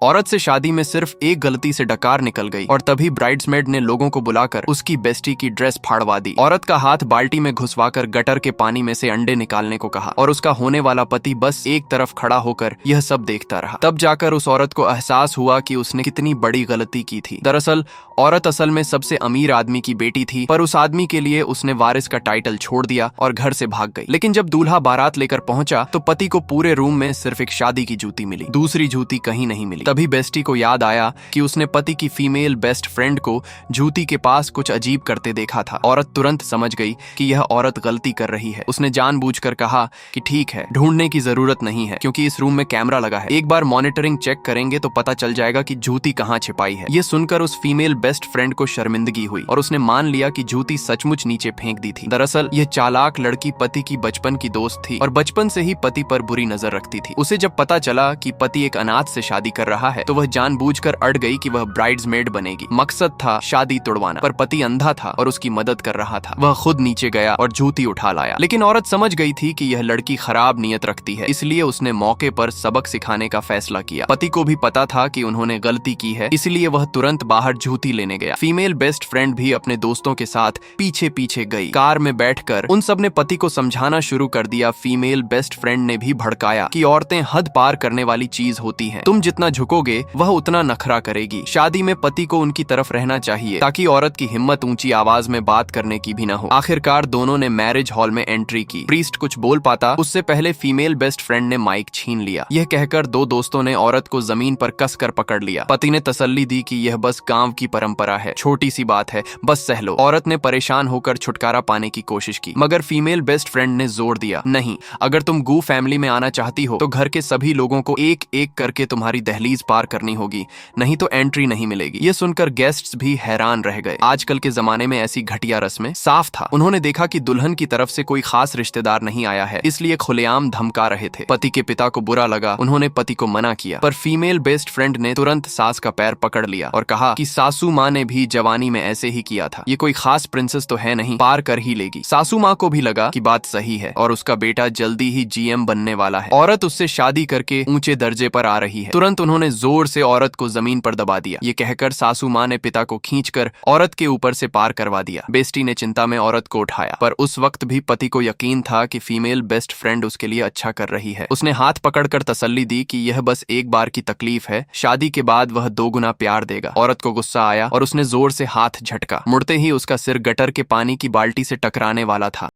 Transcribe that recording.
औरत से शादी में सिर्फ एक गलती से डकार निकल गई और तभी ब्राइड्समेड ने लोगों को बुलाकर उसकी बेस्टी की ड्रेस फाड़वा दी। औरत का हाथ बाल्टी में घुसवाकर गटर के पानी में से अंडे निकालने को कहा और उसका होने वाला पति बस एक तरफ खड़ा होकर यह सब देखता रहा। तब जाकर उस औरत को एहसास हुआ कि उसने कितनी बड़ी गलती की थी। दरअसल औरत असल में सबसे अमीर आदमी की बेटी थी, पर उस आदमी के लिए उसने वारिस का टाइटल छोड़ दिया और घर से भाग गई। लेकिन जब दूल्हा बारात लेकर पहुंचा तो पति को पूरे रूम में सिर्फ एक शादी की जूती मिली, दूसरी जूती कहीं नहीं मिली। तभी बेस्टी को याद आया कि उसने पति की फीमेल बेस्ट फ्रेंड को जूती के पास कुछ अजीब करते देखा था। औरत तुरंत समझ गई कि यह औरत गलती कर रही है। उसने जानबूझकर कहा कि ठीक है, ढूंढने की जरूरत नहीं है क्योंकि इस रूम में कैमरा लगा है, एक बार मॉनिटरिंग चेक करेंगे तो पता चल जाएगा कि जूती कहाँ छिपाई है। यह सुनकर उस फीमेल बेस्ट फ्रेंड को शर्मिंदगी हुई और उसने मान लिया कि जूती सचमुच नीचे फेंक दी थी। दरअसल यह चालाक लड़की पति की बचपन की दोस्त थी और बचपन से ही पति पर बुरी नजर रखती थी। उसे जब पता चला कि पति एक अनाथ से शादी कर रहा है तो वह जानबूझकर अड़ गई कि वह ब्राइड्समेड बनेगी। मकसद था शादी तुड़वाना, पर पति अंधा था और उसकी मदद कर रहा था। वह खुद नीचे गया और जूती उठा लाया, लेकिन औरत समझ गई थी कि यह लड़की खराब नियत रखती है, इसलिए उसने मौके पर सबक सिखाने का फैसला किया। पति को भी पता था कि उन्होंने गलती की है, इसलिए वह तुरंत बाहर जूती लेने गया। फीमेल बेस्ट फ्रेंड भी अपने दोस्तों के साथ पीछे पीछे गई। कार में बैठकर उन सब ने पति को समझाना शुरू कर दिया। फीमेल बेस्ट फ्रेंड ने भी भड़काया कि औरतें हद पार करने वाली चीज होती हैं, तुम जितना झुकोगे वह उतना नखरा करेगी। शादी में पति को उनकी तरफ रहना चाहिए ताकि औरत की हिम्मत ऊंची आवाज में बात करने की भी न हो। आखिरकार दोनों ने मैरिज हॉल में एंट्री की। प्रीस्ट कुछ बोल पाता उससे पहले फीमेल बेस्ट फ्रेंड ने माइक छीन लिया। यह कहकर दो दोस्तों ने औरत को जमीन पर कसकर पकड़ लिया। पति ने तसल्ली दी कि यह बस गांव की परंपरा है, छोटी सी बात है, बस सह लो। औरत ने परेशान होकर छुटकारा पाने की कोशिश की, मगर फीमेल बेस्ट फ्रेंड ने जोर दिया, नहीं, अगर तुम गू फैमिली में आना चाहती हो तो घर के सभी लोगों को एक एक करके तुम्हारी दहलीज पार करनी होगी, नहीं तो एंट्री नहीं मिलेगी। ये सुनकर गेस्ट्स भी हैरान रह गए। आजकल के जमाने में ऐसी घटिया रस्में, साफ था उन्होंने देखा कि दुल्हन की तरफ से कोई खास रिश्तेदार नहीं आया है, इसलिए खुलेआम धमका रहे थे। पति के पिता को बुरा लगा, उन्होंने पति को मना किया, पर फीमेल बेस्ट फ्रेंड ने तुरंत सास का पैर पकड़ लिया और कहा कि सासू माँ ने भी जवानी में ऐसे ही किया था, ये कोई खास प्रिंसेस तो है नहीं, पार कर ही लेगी। सासू माँ को भी लगा कि बात सही है और उसका बेटा जल्दी ही जीएम बनने वाला है, औरत उससे शादी करके ऊंचे दर्जे पर आ रही है। तुरंत उन्होंने जोर से औरत को जमीन पर दबा दिया। ये कहकर सासू माँ ने पिता को खींचकर औरत के ऊपर से पार करवा दिया। बेस्टी ने चिंता में औरत को उठाया, पर उस वक्त भी पति को यकीन था कि फीमेल बेस्ट फ्रेंड उसके लिए अच्छा कर रही है। उसने हाथ पकड़कर तसल्ली दी कि यह बस एक बार की तकलीफ है, शादी के बाद वह 2 गुना प्यार देगा। औरत को गुस्सा आया और उसने जोर से हाथ झटका। मुड़ते ही उसका सिर गटर के पानी की बाल्टी से टकराने वाला था।